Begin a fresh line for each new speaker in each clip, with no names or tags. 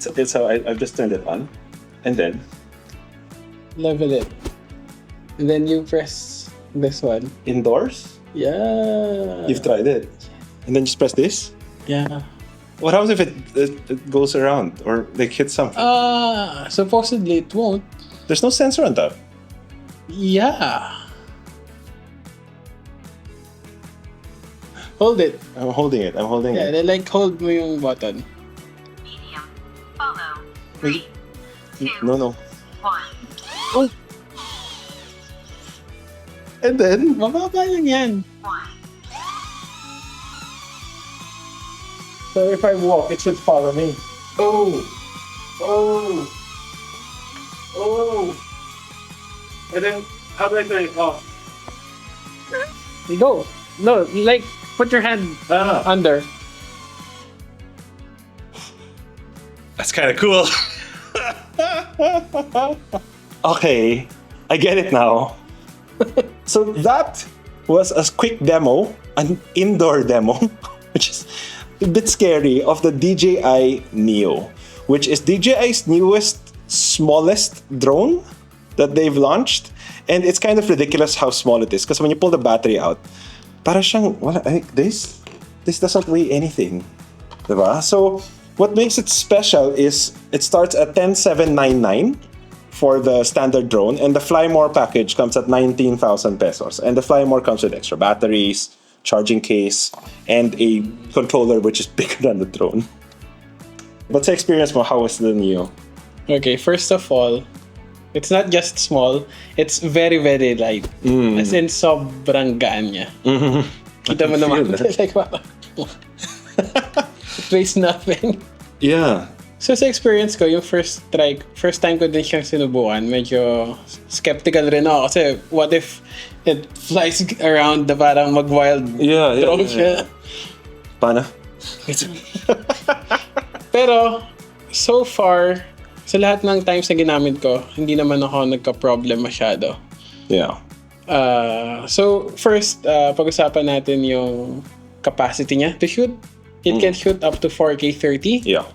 it's how I've just turned it on, and then
level it, and then you press this one.
indoors.
Yeah.
You've tried it, and then just press this.
Yeah.
What happens if it goes around or like hits something?
Supposedly it won't.
There's no sensor on top.
Yeah. Hold it.
I'm holding it.
Yeah, then like hold mo yung button.
Medium. Follow.
Wait.
3, 2,
No.
1.
Oh,
And then
mababa lang yan.
1.
so if I walk, it should follow me. Oh. And then how do I turn it off?
You go. No, like put your hand under.
That's kind of cool. Okay, I get it now. So that was a quick demo, an indoor demo, which is a bit scary, of the DJI Neo, which is DJI's newest, smallest drone that they've launched. And it's kind of ridiculous how small it is, because when you pull the battery out, para siyang, this doesn't weigh anything. Diba? So what makes it special is it starts at 10,799 for the standard drone, and the Fly More package comes at 19,000 pesos. And the Fly More comes with extra batteries, charging case, and a controller which is bigger than the drone. What's the experience mo? How was the Neo?
Okay, first of all, it's not just small, it's very, very light. As in, sobrang gaan niya. Kita mo naman, like, it weighs nothing.
Yeah.
So sa experience ko, yung first time ko din siyang sinubukan, medyo skeptical rin ako. Kasi what if it flies around na parang mag-wild drone siya?
Paano?
Pero, so far, sa lahat ng times na ginamit ko, hindi naman ako nagka-problem masyado.
Yeah.
So, first, pag-usapan natin yung capacity niya to shoot. It can shoot up to 4K 30.
Yeah.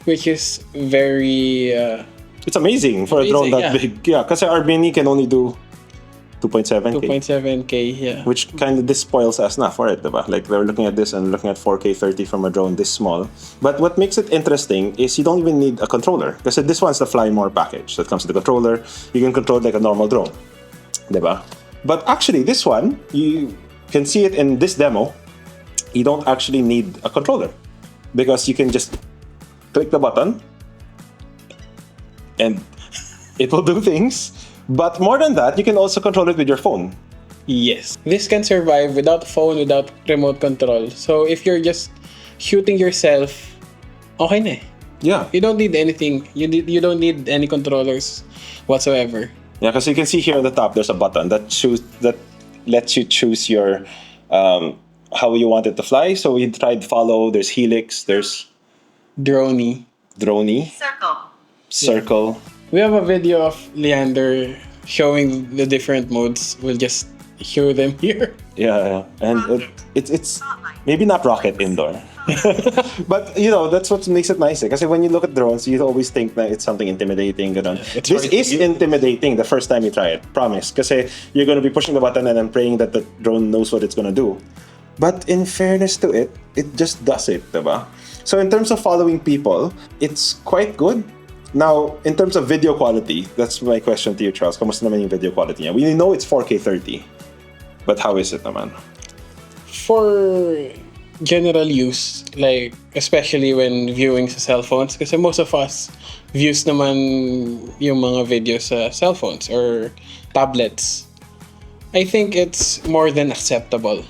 Which is very...
it's amazing for a drone that big. Yeah, kasi our mini can only do 2.7K.
2.7K, yeah.
Which kind of spoils us na for it, diba? Like, we're looking at this and looking at 4K 30 from a drone this small. But what makes it interesting is you don't even need a controller. Because this one's the Fly More package that comes with the controller. You can control like a normal drone, diba? But actually, this one, you can see it in this demo, you don't actually need a controller. Because you can just click the button and it will do things. But more than that, you can also control it with your phone.
Yes. This can survive without phone, without remote control. So if you're just shooting yourself, okay na.
Yeah.
You don't need anything. You don't need any controllers whatsoever.
Yeah, because you can see here on the top, there's a button that lets you choose your how you want it to fly. So we tried follow. There's helix. There's
Droney.
Circle.
We have a video of Leander showing the different modes. We'll just show them here.
Yeah. And it's maybe not rocket indoor. But, you know, that's what makes it nice. Because when you look at drones, you always think that it's something intimidating. This is intimidating the first time you try it. Promise. Because you're going to be pushing the button and then praying that the drone knows what it's going to do. But in fairness to it, it just does it, diba? So in terms of following people, it's quite good. Now, in terms of video quality, that's my question to you, Charles. Kamusta naman yung video quality niya? We know it's 4K 30. But how is it naman?
For general use, like especially when viewing sa cell phones, kasi most of us views naman yung mga videos sa cell phones or tablets. I think it's more than acceptable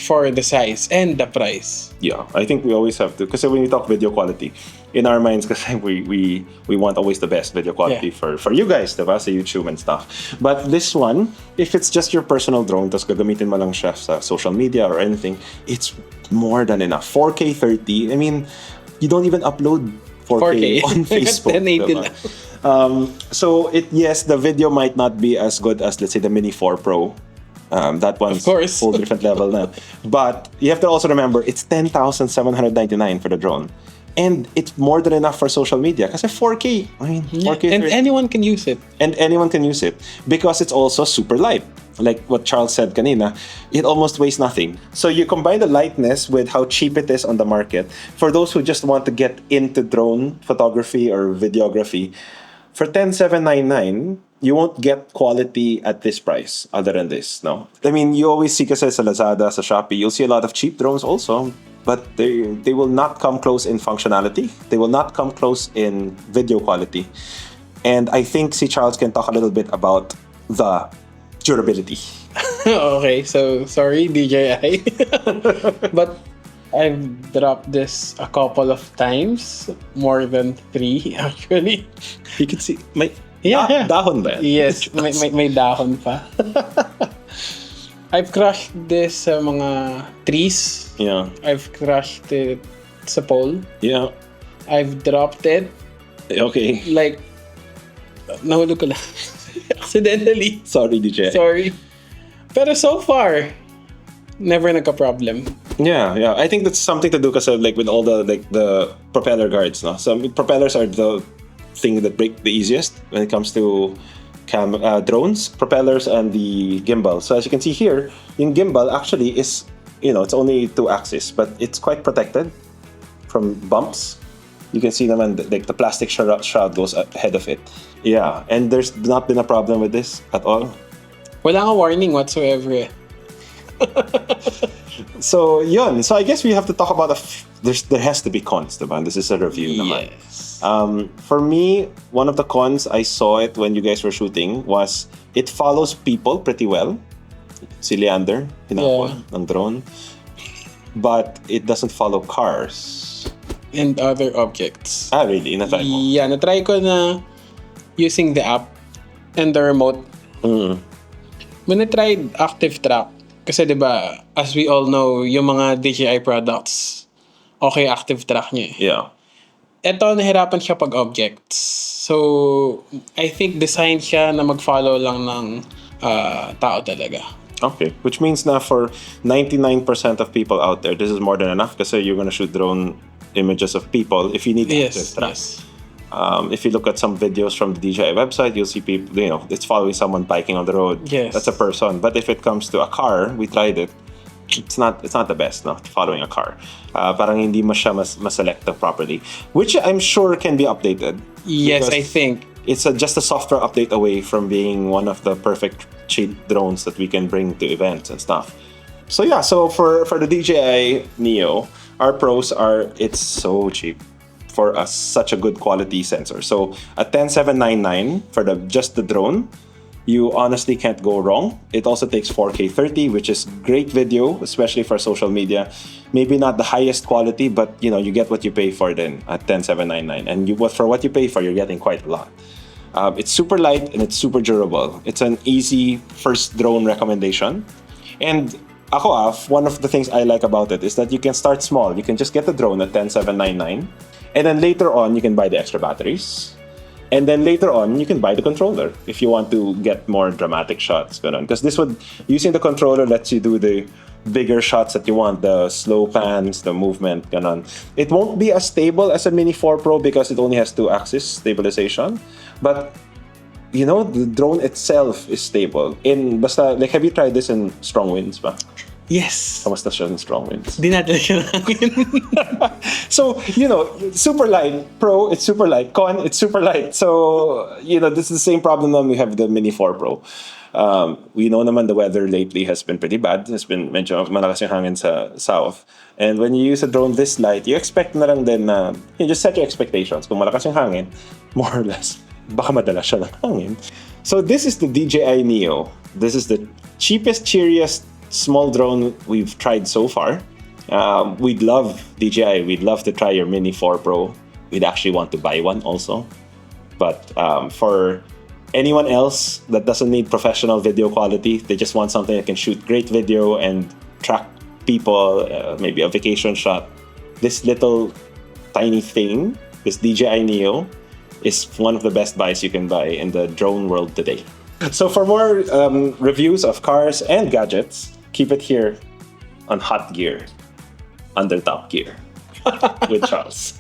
for the size and the price.
Yeah, I think we always have to. Because when we talk video quality, in our minds, kasi we want always the best video quality for you guys, diba? Sa YouTube and stuff. But this one, if it's just your personal drone, tas gagamitin mo lang siya sa social media or anything, it's more than enough. 4K 30, I mean, you don't even upload 4K on Facebook. 1080 diba? So, yes, the video might not be as good as, let's say, the Mini 4 Pro. That one's a whole different level now. But you have to also remember, it's 10,799 for the drone. And it's more than enough for social media. Kasi 4K. I mean, 4K.
And anyone can use it.
And anyone can use it because it's also super light. Like what Charles said kanina, it almost weighs nothing. So you combine the lightness with how cheap it is on the market. For those who just want to get into drone photography or videography, for 10,799, you won't get quality at this price other than this, no? I mean, you always see kasi sa Lazada, sa Shopee, you'll see a lot of cheap drones also, but they will not come close in functionality. They will not come close in video quality. And I think si Charles can talk a little bit about the durability.
Okay, so sorry, DJI. But I've dropped this a couple of times, more than 3 actually.
You can see, may
Yeah.
dahon ba yan?
Yes, may dahon pa. I've crushed this sa mga trees.
Yeah.
I've crushed it sa pole.
Yeah.
I've dropped it.
Okay.
Like, nahulog ko lang. Accidentally.
Sorry, DJ.
Sorry. Pero so far, never nagka-problem.
Yeah. I think that's something to do kasi like with all the propeller guards, no? So propellers are the thing that break the easiest when it comes to drones, propellers, and the gimbal. So as you can see here, yung gimbal actually is, it's only 2 axis, but it's quite protected from bumps. You can see naman like the plastic shroud goes ahead of it. Yeah, and there's not been a problem with this at all.
Wala nga warning whatsoever.
So yun. So I guess we have to talk about there has to be cons, diba? This is a review naman.
Yes.
For me, one of the cons I saw it when you guys were shooting was it follows people pretty well. Si Leander, hinapon ng drone. But it doesn't follow cars.
And other objects.
Really? Na-try mo?
Yeah, na-try ko na using the app and the remote. When I tried Active Track, kasi diba, as we all know, yung mga DJI products, okay Active Track niya.
Yeah.
Ito, nahirapan siya pag objects. So, I think design siya na mag-follow lang ng tao talaga.
Okay. Which means na for 99% of people out there, this is more than enough kasi you're gonna shoot drone images of people if you need Active Track.
Yes.
If you look at some videos from the DJI website, you'll see people, it's following someone biking on the road.
Yes.
That's a person. But if it comes to a car, we tried it. It's not the best, no, following a car. Parang hindi mo siya mas-select properly, which I'm sure can be updated.
Yes,
Because
I think.
it's just a software update away from being one of the perfect cheap drones that we can bring to events and stuff. So yeah, so for the DJI Neo, our pros are it's so cheap for such a good quality sensor. So at 10,799 for just the drone, you honestly can't go wrong. It also takes 4K 30, which is great video, especially for social media. Maybe not the highest quality, but you get what you pay for then at 10,799. And for what you pay for, you're getting quite a lot. It's super light and it's super durable. It's an easy first drone recommendation. And one of the things I like about it is that you can start small. You can just get the drone at 10,799. And then later on, you can buy the extra batteries. And then later on, you can buy the controller if you want to get more dramatic shots. Because using the controller lets you do the bigger shots that you want, the slow pans, the movement. It won't be as stable as a Mini 4 Pro because it only has 2-axis stabilization. But, the drone itself is stable. Have you tried this in strong winds ba?
Yes.
Kamusta siya in strong winds?
Di natin siya langin.
So, super light. Pro, it's super light. Con, it's super light. So, this is the same problem that we have with the Mini 4 Pro. We know naman the weather lately has been pretty bad. It's been medyo malakas yung hangin sa south. And when you use a drone this light, you expect na lang din na, just set your expectations. Kung malakas yung hangin, more or less, baka madala siya ng hangin. So this is the DJI Neo. This is the cheapest, cheeriest small drone we've tried so far. We'd love DJI. We'd love to try your Mini 4 Pro. We'd actually want to buy one also. But for anyone else that doesn't need professional video quality, they just want something that can shoot great video and track people, maybe a vacation shot. This little tiny thing, this DJI Neo, is one of the best buys you can buy in the drone world today. So for more reviews of cars and gadgets, keep it here on Hot Gear, under Top Gear. with Charles.